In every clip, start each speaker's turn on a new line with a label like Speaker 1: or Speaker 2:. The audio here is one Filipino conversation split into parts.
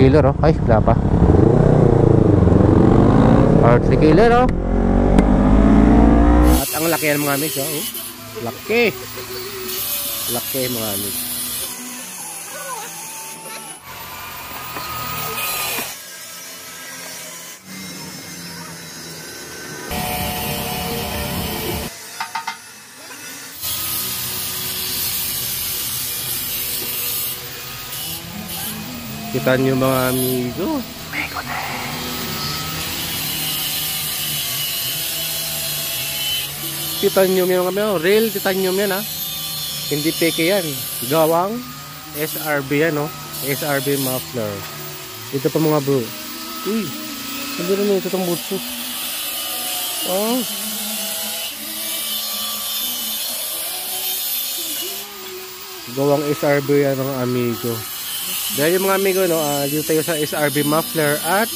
Speaker 1: killer oh. Ay, wala pa. R3 killer oh. At ang laki yan mga amigs oh. Laki. Laki mga amigs. Kita nyo mga amigo. Titanium yan mga amigo. Real titanium yan ha. Hindi peke yan. Gawang SRB yan no. SRB muffler. Ito pa mga bro. Uy. Hindi naman ito itong butso. Oh. Gawang SRB yan mga amigo. Dahil yung mga amigo no, dito tayo sa SRB muffler at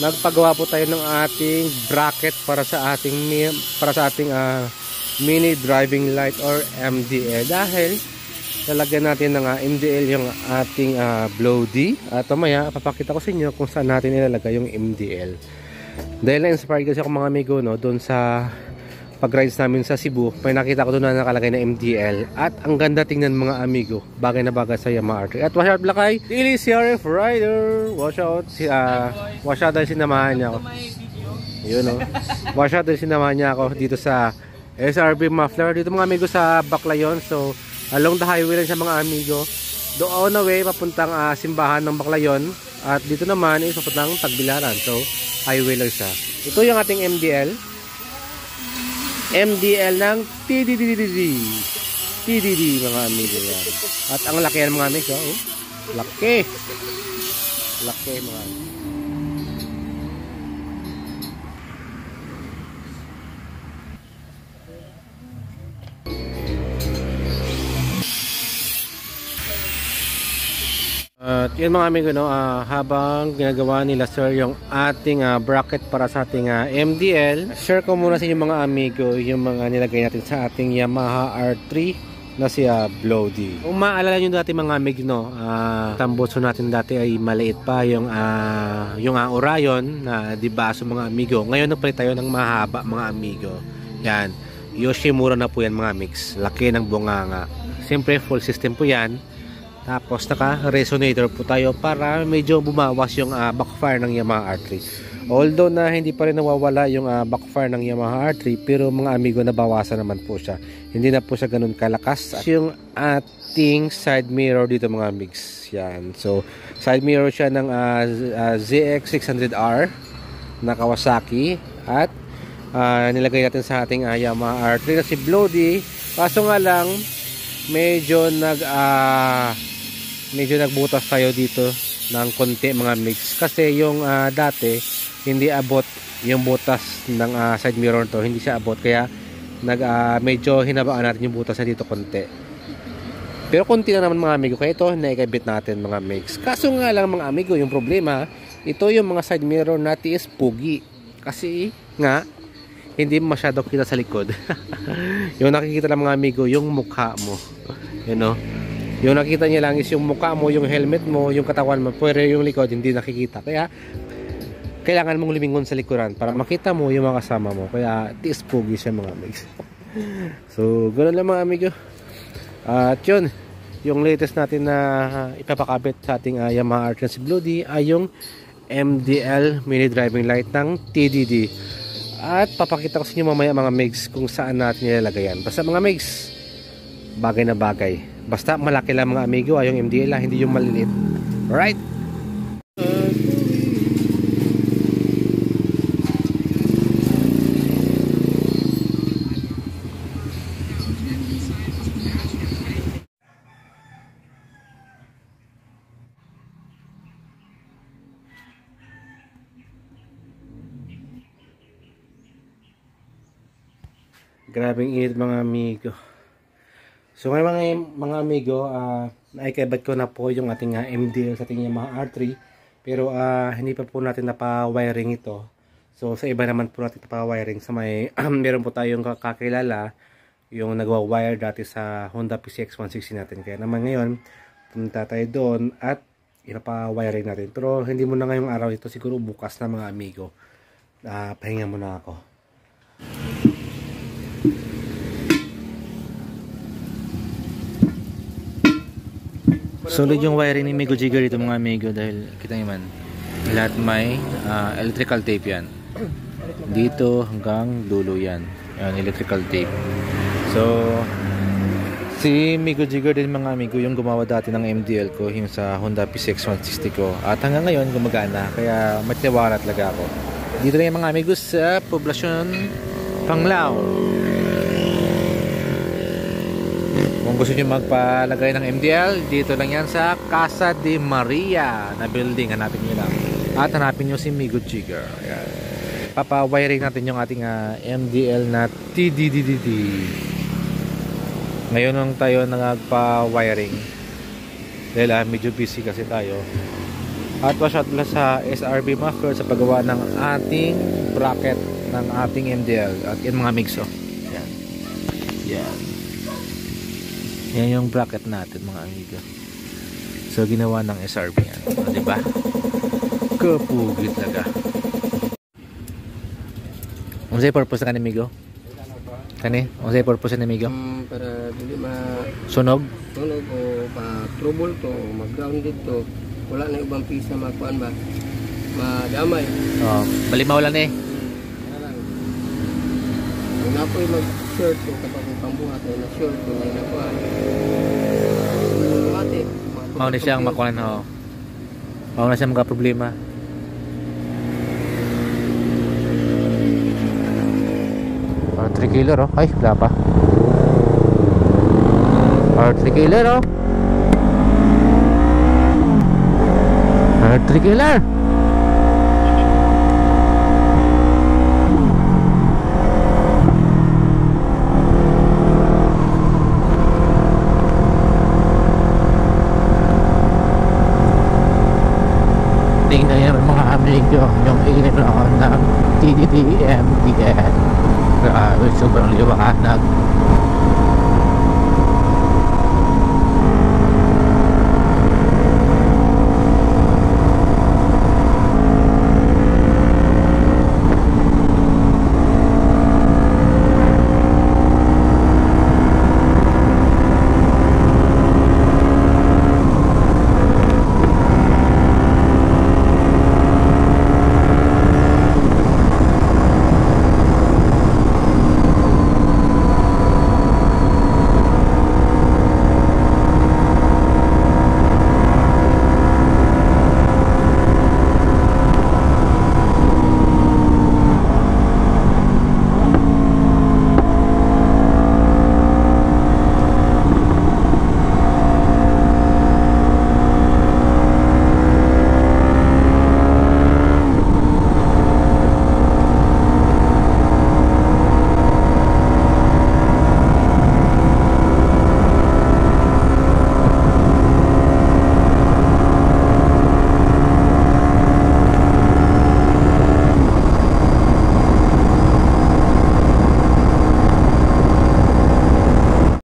Speaker 1: nagpagawa po tayo ng ating bracket para sa ating mini driving light or MDL, dahil lalagyan natin ng MDL yung ating blow D at mamaya papakita ko sa inyo kung saan natin ilalagay yung MDL. Dahil na-inspired kasi ako mga amigo no, doon sa pag-rides namin sa Cebu, may nakita ko doon na nakalagay na MDL at ang ganda tingnan mga amigo, bagay na bagay sa Yamaha R3. At watch out Black Eye, Daily CRF Rider, watch out watch out dahil sinamahan niya ako yun o, watch out dahil sinamahan niya ako dito sa SRB muffler, dito mga amigo sa Baclayon. So along the highway lang siya mga amigo, doon na way papuntang simbahan ng Baclayon at dito naman is papuntang Tagbilaran. So highway lang siya. Ito yung ating MDL ng TDD mga amigo yan. At ang laki yan mga amigo oh. Laki mga amigo. At yun mga amigo no, habang ginagawa nila sir yung ating bracket para sa ating MDL, share ko muna sa inyo mga amigo yung mga nilagay natin sa ating Yamaha R3 na si Blow D. Kung maalala nyo dati mga amigo no, tambotso natin dati ay maliit pa yung Orion na dibaso mga amigo. Ngayon nagpalit tayo ng mahaba mga amigo. Yan, Yoshimura na po yan mga mix. Laki ng bunganga. Siyempre full system po yan. Tapos naka-resonator po tayo para medyo bumawas yung backfire ng Yamaha R3. Although na hindi pa rin nawawala yung backfire ng Yamaha R3, pero mga amigo nabawasan naman po siya. Hindi na po siya ganun kalakas. Yung ating side mirror dito mga mix. Yan. So side mirror siya ng ZX600R na Kawasaki at nilagay natin sa ating Yamaha R3 na si Blow D. Kaso nga lang medyo nagbutas tayo dito ng konti mga mix kasi yung dati hindi abot yung butas ng side mirror to, hindi siya abot kaya medyo hinabaan natin yung butas na dito konti, pero konti lang naman mga amigo kaya ito naikabit natin mga mix. Kaso nga lang mga amigo, yung problema ito yung mga side mirror natin is pugi kasi nga hindi masyado kita sa likod. Yung nakikita lang mga amigo yung mukha mo, you know. Yung nakita niya lang is yung mukha mo, yung helmet mo, yung katawan mo, pero yung likod hindi nakikita. Kaya kailangan mong lumingon sa likuran para makita mo yung mga kasama mo. Kaya tiis pugi siya mga amigo. So ganoon lang mga amigo. At yun, yung latest natin na ipapakabit sa ating Yamaha R3 Blow D ay yung MDL mini driving light ng TDD. At papakita ko sa inyo mamaya mga migs kung saan natin ilalagay yan. Basta mga migs, bagay na bagay. Basta malaki lang mga amigo ay yung MDL hindi yung maliliit. Alright? Grabing init mga amigo. So ngayon mga amigo, naikabit ko na po yung ating MDL sa ating Yamaha R3. Pero hindi pa po natin napa-wiring ito. So sa iba naman po natin napa-wiring. Sa may meron po tayong kakilala yung nagwa-wire dati sa Honda PCX 160 natin. Kaya naman ngayon pumunta tayo doon at ipapa-wiring natin. Pero hindi mo na ngayong araw ito, siguro bukas na mga amigo. Pahinga muna ako.
Speaker 2: Solid yung wiring ni Migo Jigger dito mga amigo, dahil kita nyo man, lahat may electrical tape yan. Dito hanggang dulo yan. Yan, electrical tape. So, si Migo Jigger din mga amigo yung gumawa dati ng MDL ko, yung sa Honda PCX 160 ko. At hanggang ngayon gumagana, kaya matiwala talaga ako. Dito na yung mga amigo sa poblasyon Panglao. Kung gusto nyo magpalagay ng MDL, dito lang yan sa Casa de Maria na building. Hanapin nyo lang. At hanapin nyo si Migo Jigger. Ayan. Papa-wiring natin yung ating MDL na TDDDD. Ngayon lang tayo nagpa-wiring. Dahil medyo busy kasi tayo. At pa-shot sa SRB muffler sa paggawa ng ating bracket ng ating MDL. At yan mga mixo. Yan. Yan. Yan yung bracket natin mga amigo. So ginawa ng SRB yan. O, diba? Kapugi talaga. Ano sa'yo purpose na kanimigo? Kani? Ano sa'yo purpose na kanimigo?
Speaker 3: Para dili
Speaker 2: Sunog?
Speaker 3: sunog o ma-trouble to, mag-grounded to. Wala na ibang pisa magkuan ba? Madamay.
Speaker 2: Oo. Balimaw lang eh.
Speaker 3: Wala lang. Kung napoy mag-short to, kapag pambuhat ay na-short to, ay nakuan. Automatic.
Speaker 2: Mao na siyang makuan ho. Mao na siyang mga problema. Para 3 killer oh. Ay, wala pa. Para 3 killer oh. Para 3 killer. Tingnan niyo mga amigo yung ilaw ng TDT MDL. Grabe, sobrang liwanag.